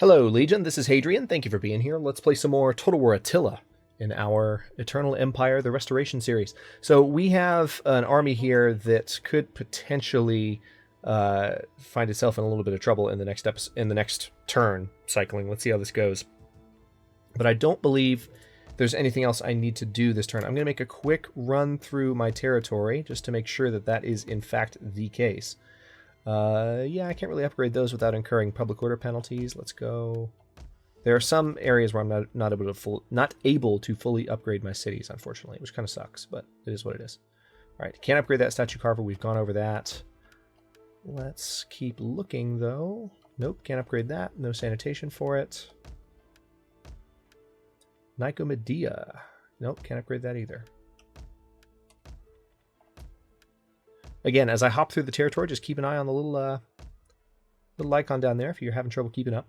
Hello, Legion. This is Hadrian. Thank you for being here. Let's play some more Total War Attila in our Eternal Empire, the Restoration series. So we have an army here that could potentially find itself in a little bit of trouble in the next turn cycling. Let's see how this goes. But I don't believe there's anything else I need to do this turn. I'm going to make a quick run through my territory just to make sure that that is in fact the case. Yeah, I can't really upgrade those without incurring public order penalties. Let's go. There are some areas where I'm not able to fully upgrade my cities, unfortunately, which kind of sucks, but it is what it is. All right, can't upgrade that statue carver. We've gone over that. Let's keep looking, though. Nope, can't upgrade that. No sanitation for it. Nicomedia. Nope, can't upgrade that either. Again, as I hop through the territory, just keep an eye on the little icon down there if you're having trouble keeping up.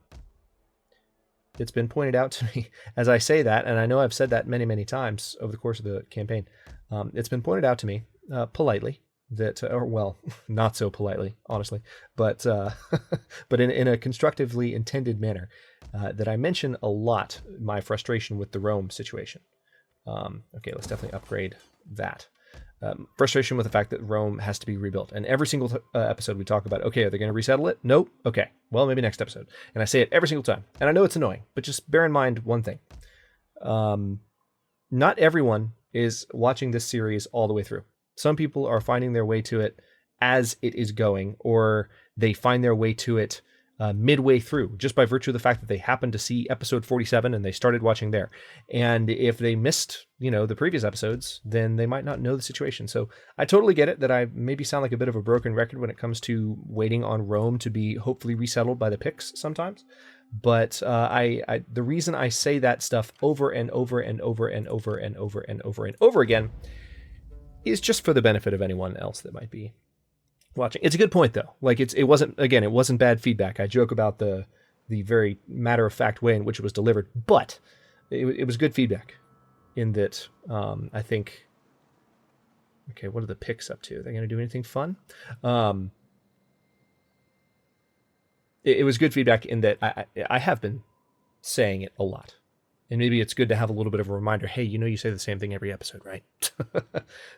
It's been pointed out to me as I say that, and I know I've said that many, many times over the course of the campaign. It's been pointed out to me politely that, or well, not so politely, honestly, but but in a constructively intended manner, that I mention a lot my frustration with the Rome situation. Okay, let's definitely upgrade that. Frustration with the fact that Rome has to be rebuilt. And every single episode we talk about, okay, are they going to resettle it? Nope. Okay, well, maybe next episode. And I say it every single time. And I know it's annoying, but just bear in mind one thing. Not everyone is watching this series all the way through. Some people are finding their way to it as it is going, or they find their way to it midway through, just by virtue of the fact that they happened to see episode 47 and they started watching there. And if they missed, the previous episodes, then they might not know the situation. So I totally get it that I maybe sound like a bit of a broken record when it comes to waiting on Rome to be hopefully resettled by the Picts sometimes. But the reason I say that stuff over and over and over and over and over and over and over again is just for the benefit of anyone else that might be watching. It's a good point though. Like it wasn't bad feedback. I joke about the very matter-of-fact way in which it was delivered, but it was good feedback in that I think, okay, what are the Picts up to? Are they going to do anything fun? It was good feedback in that I have been saying it a lot. And maybe it's good to have a little bit of a reminder. Hey, you say the same thing every episode, right?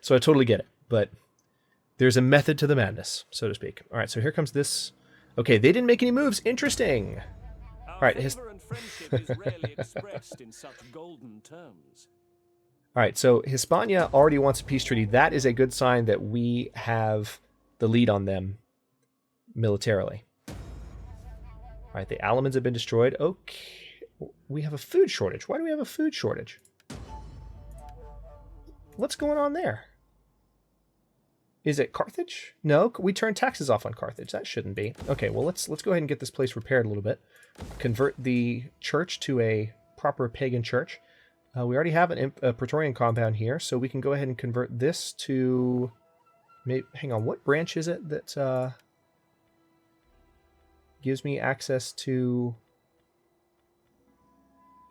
So I totally get it, but there's a method to the madness, so to speak. All right, so here comes this. Okay, they didn't make any moves. Interesting. All right, favor and friendship is rarely expressed in such golden terms. All right, so Hispania already wants a peace treaty. That is a good sign that we have the lead on them militarily. All right, the Alamans have been destroyed. Okay, we have a food shortage. Why do we have a food shortage? What's going on there? Is it Carthage? No, we turned taxes off on Carthage. That shouldn't be. Okay, well, let's go ahead and get this place repaired a little bit. Convert the church to a proper pagan church. We already have a Praetorian compound here, so we can go ahead and convert this to... hang on, what branch is it that gives me access to...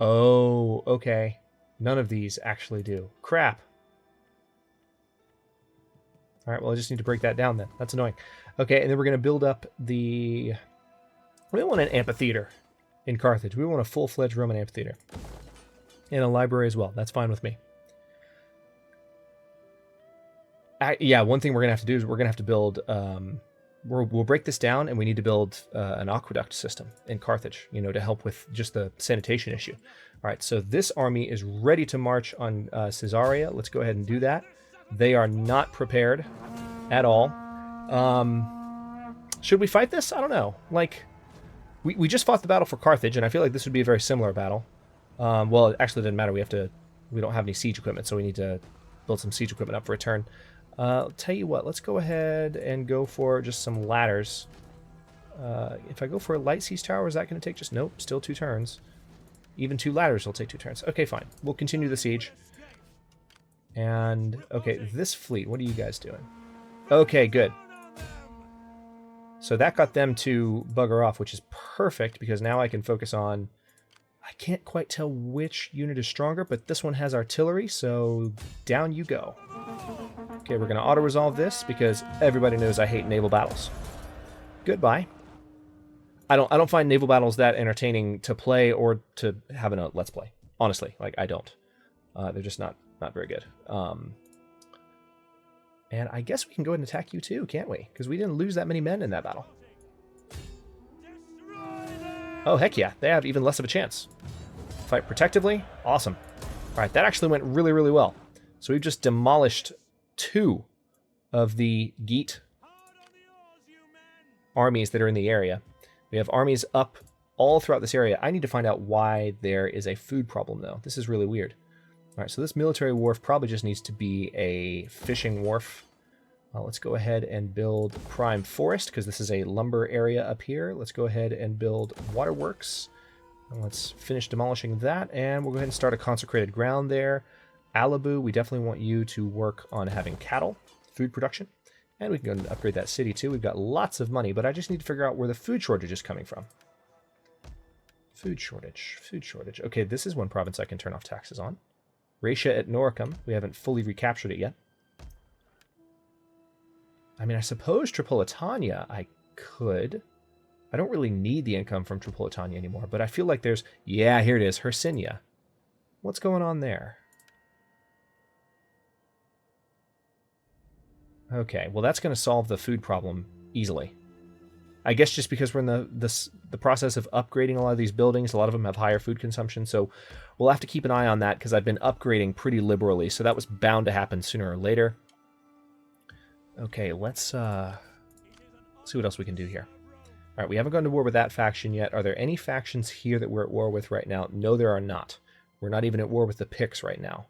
Oh, okay. None of these actually do. Crap. All right, well, I just need to break that down then. That's annoying. Okay, and then we're going to build up the... We don't want an amphitheater in Carthage. We want a full-fledged Roman amphitheater. And a library as well. That's fine with me. Yeah, one thing we're going to have to do is we're going to have to build... We'll break this down, and we need to build an aqueduct system in Carthage, to help with just the sanitation issue. All right, so this army is ready to march on Caesarea. Let's go ahead and do that. They are not prepared at all. Should we fight this? I don't know. We just fought the battle for Carthage, and I feel like this would be a very similar battle. Well, it actually doesn't matter. We don't have any siege equipment, so we need to build some siege equipment up for a turn. I'll tell you what, let's go ahead and go for just some ladders. If I go for a light siege tower, is that going to take just... Nope, still 2 turns. Even 2 ladders will take 2 turns. Okay, fine. We'll continue the siege. And, okay, this fleet, what are you guys doing? Okay, good. So that got them to bugger off, which is perfect, because now I can focus on... I can't quite tell which unit is stronger, but this one has artillery, so down you go. Okay, we're going to auto-resolve this, because everybody knows I hate naval battles. Goodbye. I don't find naval battles that entertaining to play or to have in a let's play. Honestly, like I don't. They're just not very good. And I guess we can go ahead and attack you too, can't we? Because we didn't lose that many men in that battle. Oh, heck yeah. They have even less of a chance. Fight protectively. Awesome. All right, that actually went really, really well. So we've just demolished 2 of the Geet armies that are in the area. We have armies up all throughout this area. I need to find out why there is a food problem, though. This is really weird. All right, so this military wharf probably just needs to be a fishing wharf. Let's go ahead and build prime forest, because this is a lumber area up here. Let's go ahead and build waterworks. And let's finish demolishing that, and we'll go ahead and start a consecrated ground there. Alibu, we definitely want you to work on having cattle, food production. And we can go and upgrade that city too. We've got lots of money, but I just need to figure out where the food shortage is coming from. Food shortage, food shortage. Okay, this is one province I can turn off taxes on. Raetia at Noricum. We haven't fully recaptured it yet. I mean, I suppose Tripolitania I could. I don't really need the income from Tripolitania anymore, but I feel like there's... Yeah, here it is, Hercynia. What's going on there? Okay, well that's going to solve the food problem easily. I guess just because we're in the process of upgrading a lot of these buildings, a lot of them have higher food consumption, so we'll have to keep an eye on that because I've been upgrading pretty liberally, so that was bound to happen sooner or later. Okay, let's see what else we can do here. All right, we haven't gone to war with that faction yet. Are there any factions here that we're at war with right now? No, there are not. We're not even at war with the Picts right now.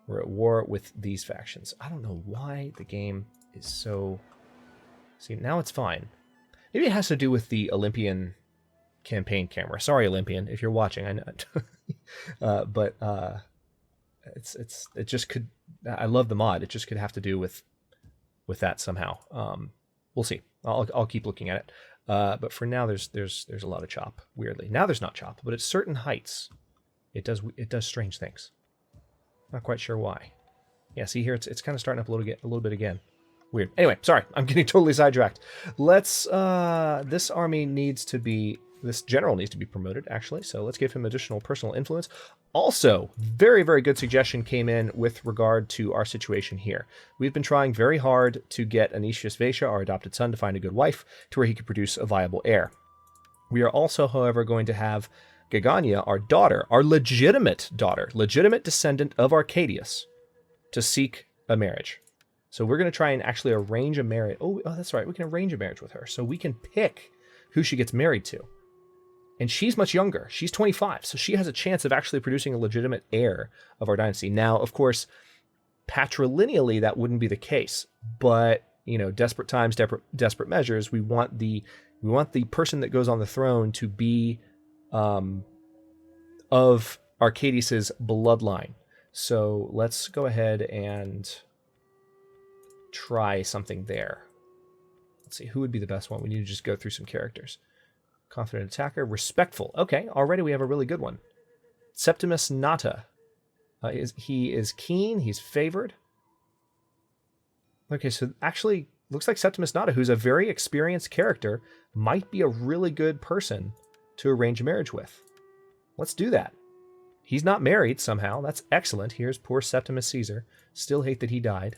We're at war with these factions. I don't know why the game is so... See, now it's fine. Maybe it has to do with the Olympian campaign camera. Sorry, Olympian, if you're watching. I know, but it just could. I love the mod. It just could have to do with that somehow. We'll see. I'll keep looking at it. But for now, there's a lot of chop. Weirdly, now there's not chop, but at certain heights, it does strange things. Not quite sure why. Yeah, see here, it's kind of starting up a little bit again. Weird. Anyway, sorry, I'm getting totally sidetracked. Let's, this general needs to be promoted, actually, so let's give him additional personal influence. Also, very, very good suggestion came in with regard to our situation here. We've been trying very hard to get Anicius Vacia, our adopted son, to find a good wife to where he could produce a viable heir. We are also, however, going to have Gagania, our daughter, our legitimate daughter, legitimate descendant of Arcadius, to seek a marriage. So we're going to try and actually arrange a marriage. Oh, that's right. We can arrange a marriage with her. So we can pick who she gets married to. And she's much younger. She's 25. So she has a chance of actually producing a legitimate heir of our dynasty. Now, of course, patrilineally, that wouldn't be the case. But, you know, desperate times, desperate measures. We want the person that goes on the throne to be of Arcadius's bloodline. So let's go ahead and try something there. Let's see, who would be the best one? We need to just go through some characters. Confident attacker, respectful. Okay, already we have a really good one. Septimus Nata. He is keen, he's favored. Okay, so actually, looks like Septimus Nata, who's a very experienced character, might be a really good person to arrange a marriage with. Let's do that. He's not married somehow. That's excellent. Here's poor Septimus Caesar. Still hate that he died.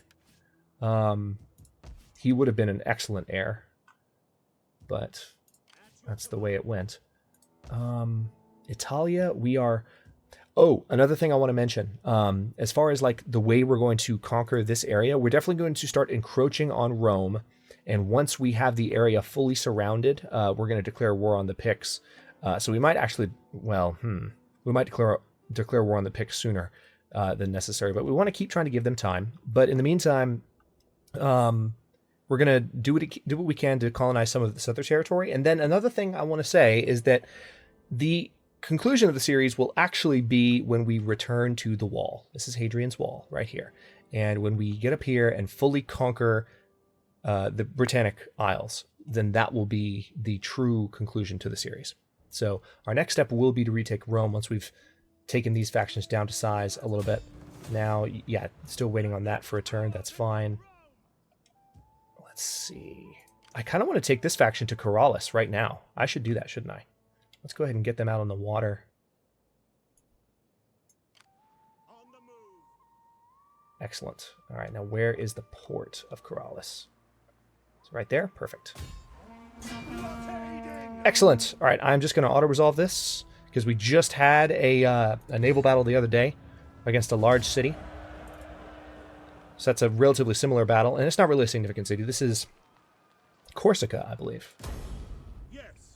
He would have been an excellent heir, but that's the way it went. Italia, we are... Oh, another thing I want to mention. As far as like the way we're going to conquer this area, we're definitely going to start encroaching on Rome. And once we have the area fully surrounded, we're going to declare war on the Picts. So we might actually, we might declare war on the Picts sooner than necessary. But we want to keep trying to give them time. But in the meantime, we're going to do what we can to colonize some of this other territory. And then another thing I want to say is that the conclusion of the series will actually be when we return to the wall. This is Hadrian's Wall right here. And when we get up here and fully conquer the Britannic Isles, then that will be the true conclusion to the series. So our next step will be to retake Rome once we've taken these factions down to size a little bit. Now, yeah, still waiting on that for a turn. That's fine. Let's see. I kind of want to take this faction to Corrales right now. I should do that, shouldn't I? Let's go ahead and get them out on the water. Excellent. All right, now where is the port of Corrales? It's right there. Perfect. Excellent. All right, I'm just going to auto-resolve this because we just had a naval battle the other day against a large city. So that's a relatively similar battle, and it's not really a significant city. This is Corsica, I believe. Yes.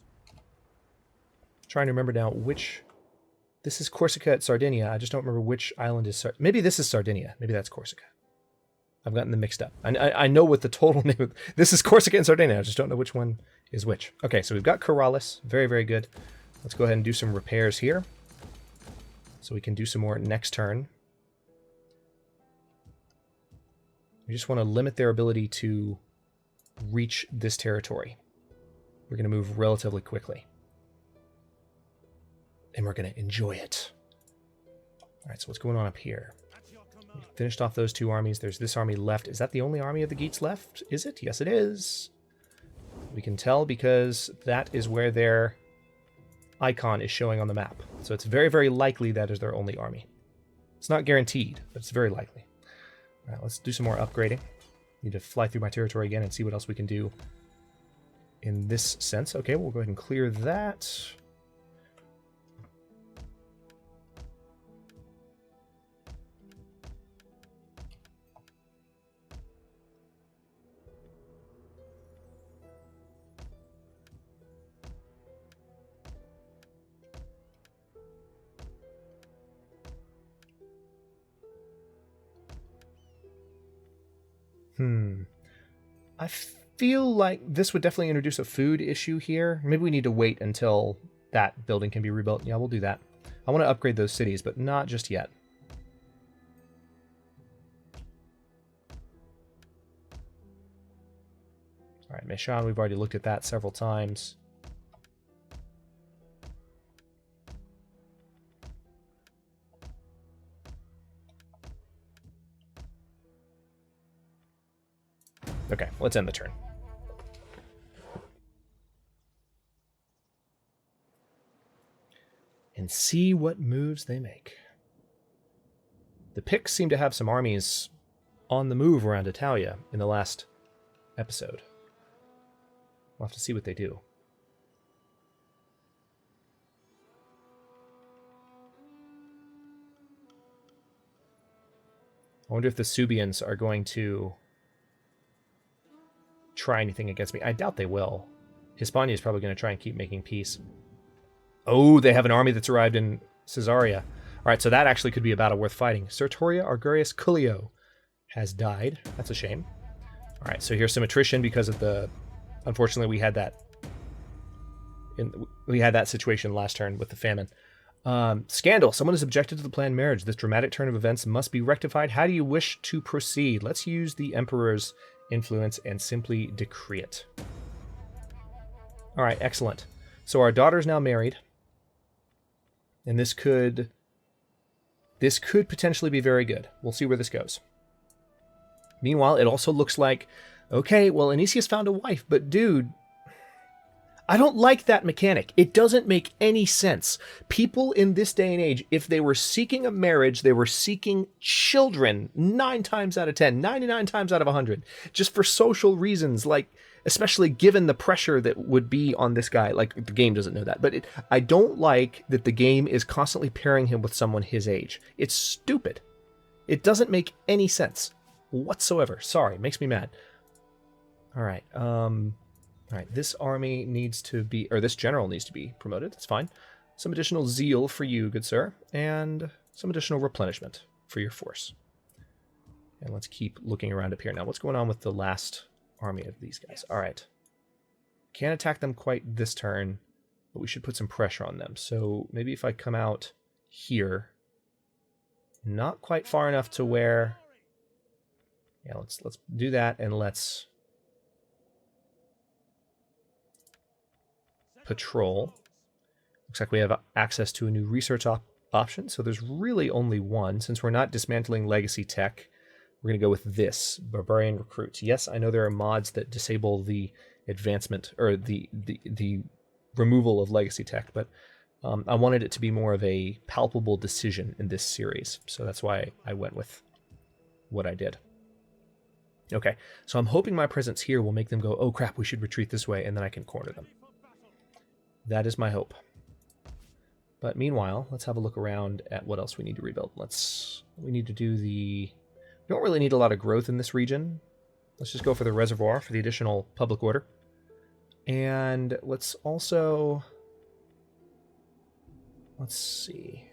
Trying to remember now which... This is Corsica at Sardinia. I just don't remember which island is... Maybe this is Sardinia. Maybe that's Corsica. I've gotten them mixed up. I know what the total name of... This is Corsica and Sardinia. I just don't know which one is which. Okay, so we've got Corrales. Very, very good. Let's go ahead and do some repairs here. So we can do some more next turn. We just want to limit their ability to reach this territory. We're going to move relatively quickly. And we're going to enjoy it. All right, so what's going on up here? We finished off those two armies. There's this army left. Is that the only army of the Geats left? Is it? Yes, it is. We can tell because that is where their icon is showing on the map. So it's very, very likely that is their only army. It's not guaranteed, but it's very likely. All right, let's do some more upgrading. Need to fly through my territory again and see what else we can do in this sense. Okay, we'll go ahead and clear that. I feel like this would definitely introduce a food issue here. Maybe we need to wait until that building can be rebuilt. Yeah, we'll do that. I want to upgrade those cities, but not just yet. All right, Meshan, we've already looked at that several times. Okay, let's end the turn. And see what moves they make. The Picts seem to have some armies on the move around Italia in the last episode. We'll have to see what they do. I wonder if the Suebians are going to try anything against me. I doubt they will. Hispania is probably going to try and keep making peace. Oh, they have an army that's arrived in Caesarea. All right, so that actually could be a battle worth fighting. Sertoria Argurius Cullio has died. That's a shame. All right, so here's some attrition because of the... Unfortunately, we had that situation last turn with the famine. Scandal. Someone has objected to the planned marriage. This dramatic turn of events must be rectified. How do you wish to proceed? Let's use the Emperor's influence and simply decree it. All right, excellent. So our daughter's now married. And this could potentially be very good. We'll see where this goes. Meanwhile, it also looks like, okay, well, Anicius found a wife, but dude, I don't like that mechanic. It doesn't make any sense. People in this day and age, if they were seeking a marriage, they were seeking children 9 times out of 10, 99 times out of 100, just for social reasons, like, especially given the pressure that would be on this guy. Like, the game doesn't know that, but I don't like that the game is constantly pairing him with someone his age. It's stupid. It doesn't make any sense whatsoever. Sorry, it makes me mad. All right, all right, this army needs to be, or this general needs to be promoted. That's fine. Some additional zeal for you, good sir, and some additional replenishment for your force. And let's keep looking around up here. Now, what's going on with the last army of these guys? All right. Can't attack them quite this turn, but we should put some pressure on them. So maybe if I come out here, not quite far enough to where... Yeah, let's do that, and let's patrol. Looks like we have access to a new research option, so there's really only one. Since we're not dismantling legacy tech, we're going to go with this, Barbarian Recruit. Yes, I know there are mods that disable the advancement or the removal of legacy tech, but I wanted it to be more of a palpable decision in this series, so that's why I went with what I did. Okay, so I'm hoping my presence here will make them go, oh crap, we should retreat this way, and then I can corner them. That is my hope. But meanwhile, let's have a look around at what else we need to rebuild. We need to do we don't really need a lot of growth in this region. Let's just go for the reservoir for the additional public order. And let's also, let's see.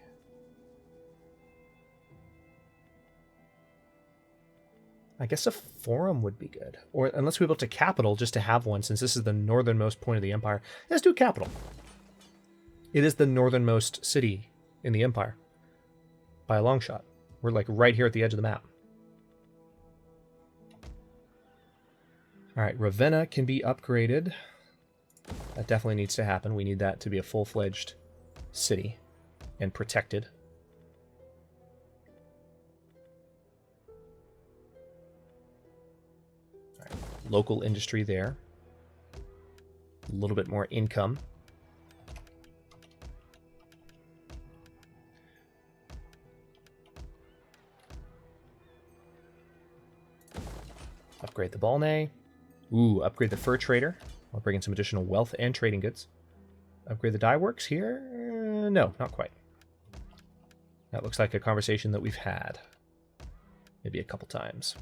I guess a forum would be good. Or unless we built a capital just to have one, since this is the northernmost point of the empire. Let's do capital. It is the northernmost city in the empire. By a long shot. We're like right here at the edge of the map. Alright, Ravenna can be upgraded. That definitely needs to happen. We need that to be a full-fledged city and protected. Alright, local industry there. A little bit more income. Upgrade the Balnay. Ooh, upgrade the fur trader. I'll bring in some additional wealth and trading goods. Upgrade the dye works here? No, not quite. That looks like a conversation that we've had. Maybe a couple times.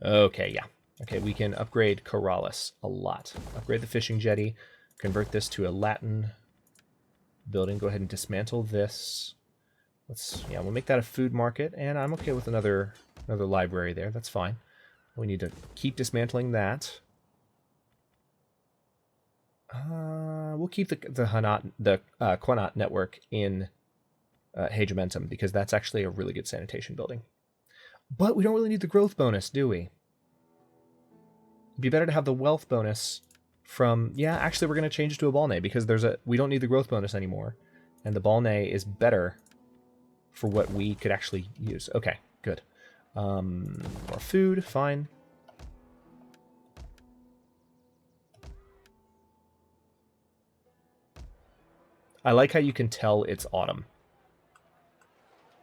Okay, yeah. Okay, we can upgrade Corrales a lot. Upgrade the fishing jetty. Convert this to a Latin building. Go ahead and dismantle this. We'll make that a food market, and I'm okay with another library there. That's fine. We need to keep dismantling that. We'll keep the Quanat network in Hegementum, because that's actually a really good sanitation building. But we don't really need the growth bonus, do we? It'd be better to have the wealth bonus from... Yeah, actually, we're going to change it to a Balnay, because we don't need the growth bonus anymore, and the Balnay is better for what we could actually use. Okay, good. More food, fine. I like how you can tell it's autumn.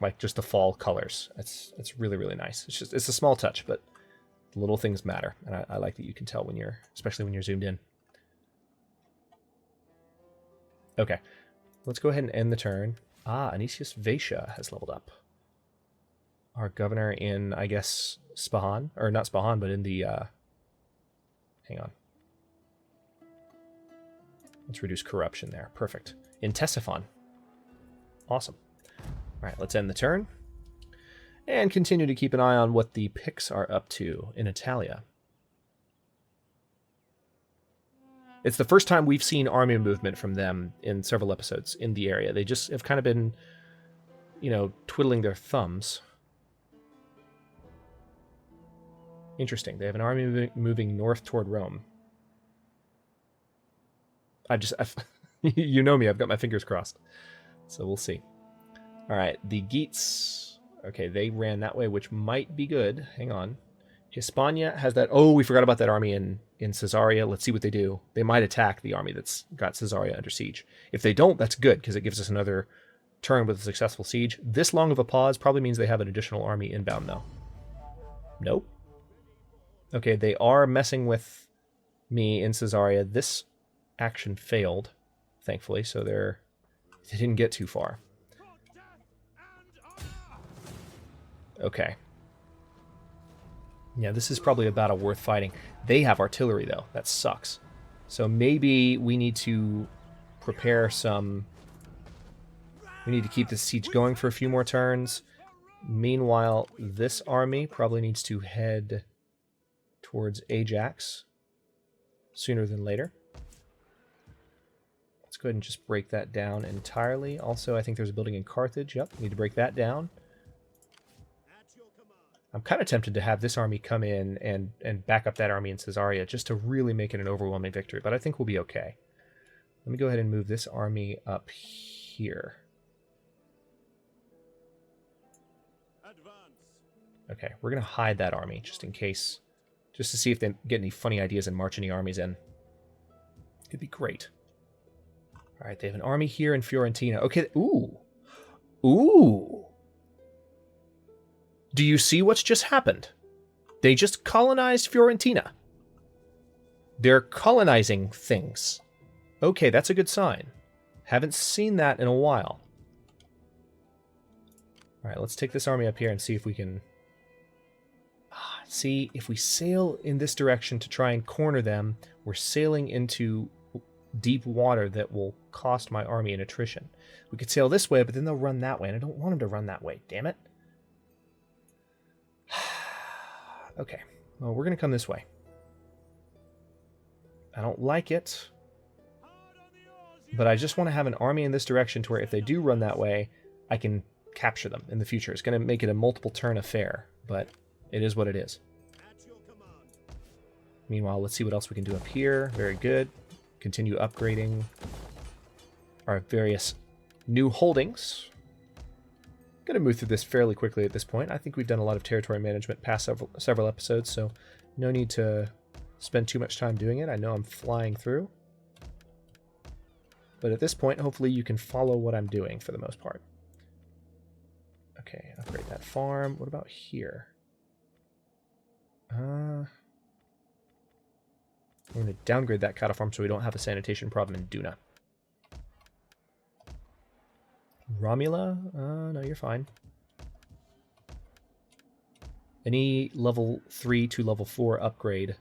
Like just the fall colors. It's really, really nice. It's a small touch, but little things matter. And I like that you can tell especially when you're zoomed in. Okay, let's go ahead and end the turn. Anicius Vaisha has leveled up. Our governor in, I guess, Spahan. Or not Spahan, but in the... hang on. Let's reduce corruption there. Perfect. In Ctesiphon. Awesome. Alright, let's end the turn. And continue to keep an eye on what the Picts are up to in Italia. It's the first time we've seen army movement from them in several episodes in the area. They just have kind of been, twiddling their thumbs. Interesting. They have an army moving north toward Rome. You know me, I've got my fingers crossed. So we'll see. All right, the Geats. Okay, they ran that way, which might be good. Hang on. Hispania has that. Oh, we forgot about that army in Caesarea. Let's see what they do. They might attack the army that's got Caesarea under siege. If they don't, that's good, because it gives us another turn with a successful siege. This long of a pause probably means they have an additional army inbound, though. Nope. Okay, they are messing with me in Caesarea. This action failed, thankfully, so they didn't get too far. Okay. Yeah, this is probably a battle worth fighting. They have artillery, though. That sucks. So maybe we need to prepare some... We need to keep this siege going for a few more turns. Meanwhile, this army probably needs to head towards Ajax sooner than later. Let's go ahead and just break that down entirely. Also, I think there's a building in Carthage. Yep, need to break that down. I'm kind of tempted to have this army come in and back up that army in Caesarea just to really make it an overwhelming victory, but I think we'll be okay. Let me go ahead and move this army up here. Okay, we're going to hide that army just in case. Just to see if they get any funny ideas and march any armies in. It'd be great. All right, they have an army here in Fiorentina. Okay, ooh. Ooh. Do you see what's just happened? They just colonized Fiorentina. They're colonizing things. Okay, that's a good sign. Haven't seen that in a while. All right, let's take this army up here and see if we can... See, if we sail in this direction to try and corner them, we're sailing into deep water that will cost my army an attrition. We could sail this way, but then they'll run that way, and I don't want them to run that way. Damn it. Okay, well, we're going to come this way. I don't like it, but I just want to have an army in this direction to where if they do run that way, I can capture them in the future. It's going to make it a multiple turn affair, but it is what it is. Meanwhile, let's see what else we can do up here. Very good. Continue upgrading our various new holdings. Going to move through this fairly quickly at this point. I think we've done a lot of territory management past several episodes, so no need to spend too much time doing it. I know I'm flying through. But at this point, hopefully you can follow what I'm doing for the most part. Okay, upgrade that farm. What about here? I'm going to downgrade that cattle farm so we don't have a sanitation problem in Duna. Romula? No, you're fine. Any level 3 to level 4 upgrade.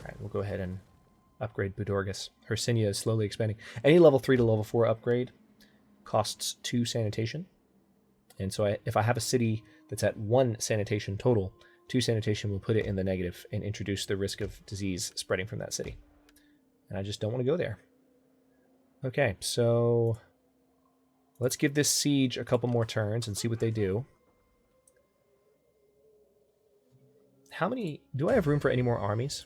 Alright, we'll go ahead and upgrade Budorgus. Hercynia is slowly expanding. Any level 3 to level 4 upgrade costs 2 sanitation. And so if I have a city that's at 1 sanitation total, 2 sanitation will put it in the negative and introduce the risk of disease spreading from that city. And I just don't want to go there. Okay, so let's give this siege a couple more turns and see what they do. How many... Do I have room for any more armies?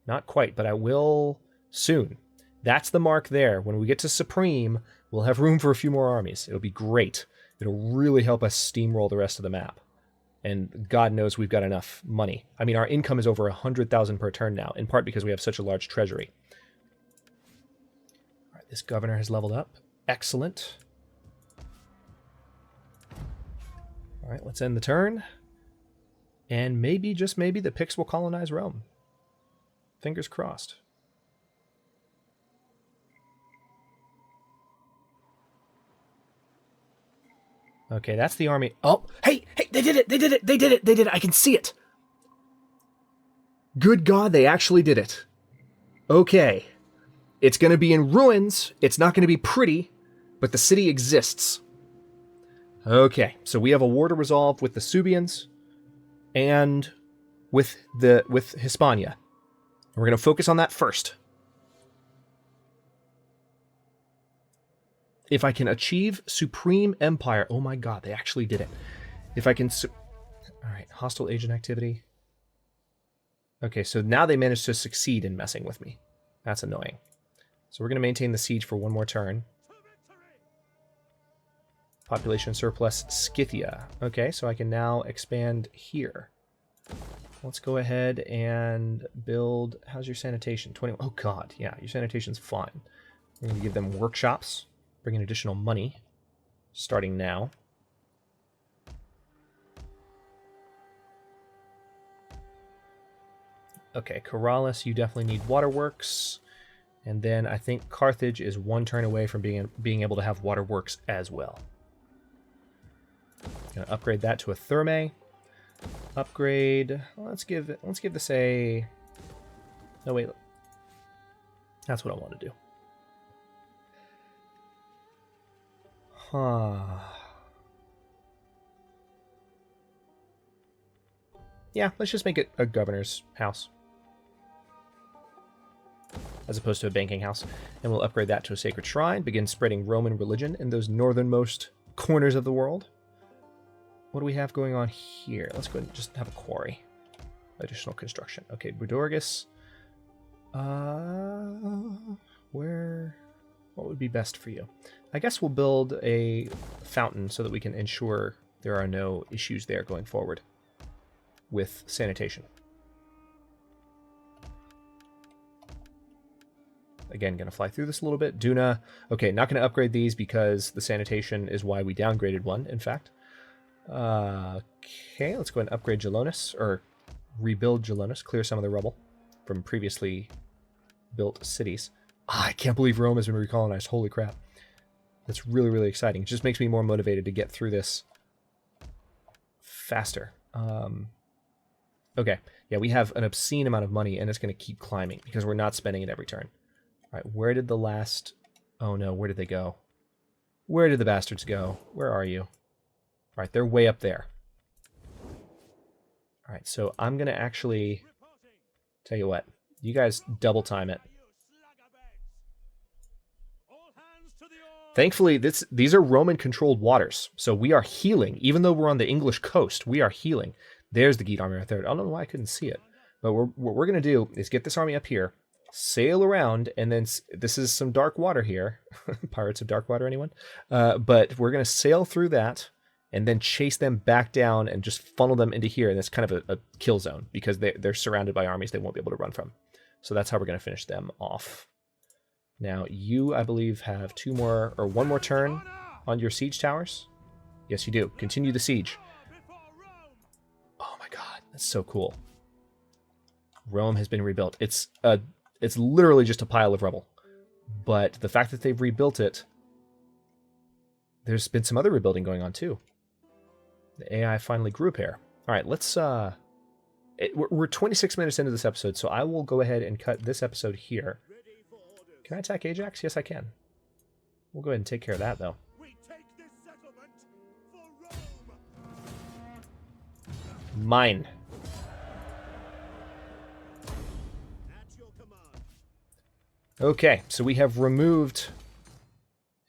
Not quite, but I will soon. That's the mark there. When we get to Supreme, we'll have room for a few more armies. It'll be great. It'll really help us steamroll the rest of the map. And God knows we've got enough money. I mean, our income is over 100,000 per turn now, in part because we have such a large treasury. All right, this governor has leveled up. Excellent. All right, let's end the turn. And maybe, just maybe, the Picts will colonize Rome. Fingers crossed. Okay, that's the army. Oh, hey, they did it, they did it, they did it, they did it. I can see it. Good God, they actually did it. Okay. It's going to be in ruins. It's not going to be pretty, but the city exists. Okay, so we have a war to resolve with the Suebians and with Hispania. We're going to focus on that first. If I can achieve Supreme Empire... Oh my God, they actually did it. If I can... Alright, hostile agent activity. Okay, so now they managed to succeed in messing with me. That's annoying. So we're going to maintain the siege for one more turn. Population surplus Scythia. Okay, so I can now expand here. Let's go ahead and build... How's your sanitation? 20... Oh God, yeah, your sanitation's fine. We're going to give them workshops. Bring in additional money, starting now. Okay, Corrales, you definitely need waterworks. And then I think Carthage is one turn away from being able to have waterworks as well. Gonna upgrade that to a Thermae. Upgrade. Let's give this a... No, wait. That's what I want to do. Huh. Yeah, let's just make it a governor's house. As opposed to a banking house. And we'll upgrade that to a sacred shrine. Begin spreading Roman religion in those northernmost corners of the world. What do we have going on here? Let's go ahead and just have a quarry. Additional construction. Okay, Budorgus. Where... What would be best for you? I guess we'll build a fountain so that we can ensure there are no issues there going forward with sanitation. Again, going to fly through this a little bit. Duna. Okay, not going to upgrade these because the sanitation is why we downgraded one, in fact. Okay, let's go ahead and upgrade Gelonus, or rebuild Gelonus, clear some of the rubble from previously built cities. I can't believe Rome has been recolonized. Holy crap. That's really, really exciting. It just makes me more motivated to get through this faster. Okay, yeah, we have an obscene amount of money, and it's going to keep climbing because we're not spending it every turn. All right, where did the last... Oh no, where did they go? Where did the bastards go? Where are you? All right, they're way up there. All right, so I'm going to actually... Tell you what, you guys double time it. Thankfully, these are Roman-controlled waters, so we are healing. Even though we're on the English coast, we are healing. There's the Geat army right there. I don't know why I couldn't see it. But what we're going to do is get this army up here, sail around, and then this is some dark water here. Pirates of Dark Water, anyone? But we're going to sail through that and then chase them back down and just funnel them into here. And it's kind of a kill zone because they're surrounded by armies they won't be able to run from. So that's how we're going to finish them off. Now, you, I believe, have one more turn on your siege towers. Yes, you do. Continue the siege. Oh my god, that's so cool. Rome has been rebuilt. It's literally just a pile of rubble. But the fact that they've rebuilt it, there's been some other rebuilding going on too. The AI finally grew a pair. All right, let's... we're 26 minutes into this episode, so I will go ahead and cut this episode here. Can I attack Ajax? Yes, I can. We'll go ahead and take care of that, though. Mine. Okay, so we have removed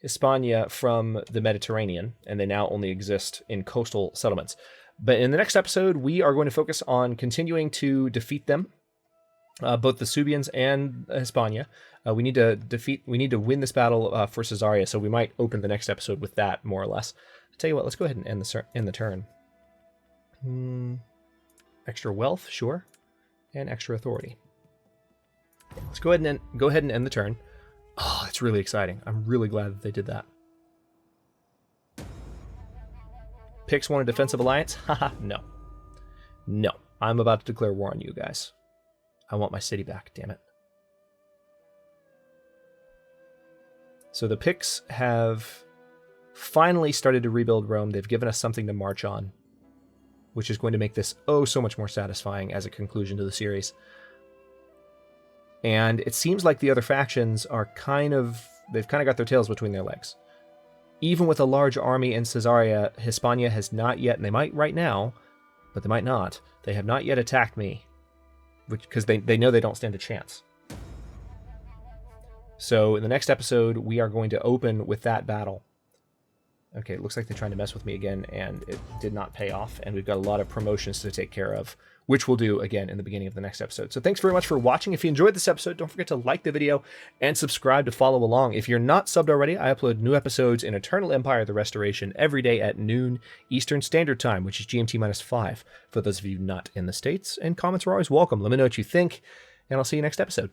Hispania from the Mediterranean, and they now only exist in coastal settlements. But in the next episode, we are going to focus on continuing to defeat them, both the Suebians and Hispania. We need to win this battle for Caesarea, so we might open the next episode with that, more or less. I'll tell you what, let's go ahead and end the turn. Extra wealth, sure, and extra authority. Let's go ahead and end the turn. Oh, that's really exciting. I'm really glad that they did that. Picts want a defensive alliance? Haha, no. No, I'm about to declare war on you guys. I want my city back, damn it. So the Picts have finally started to rebuild Rome. They've given us something to march on, which is going to make this so much more satisfying as a conclusion to the series. And it seems like the other factions are they've kind of got their tails between their legs. Even with a large army in Caesarea, Hispania has not yet, and they might right now, but they might not. They have not yet attacked me, because they know they don't stand a chance. So in the next episode, we are going to open with that battle. Okay, it looks like they're trying to mess with me again, and it did not pay off, and we've got a lot of promotions to take care of, which we'll do again in the beginning of the next episode. So thanks very much for watching. If you enjoyed this episode, don't forget to like the video and subscribe to follow along. If you're not subbed already, I upload new episodes in Eternal Empire: The Restoration every day at noon Eastern Standard Time, which is GMT-5 for those of you not in the States, and comments are always welcome. Let me know what you think, and I'll see you next episode.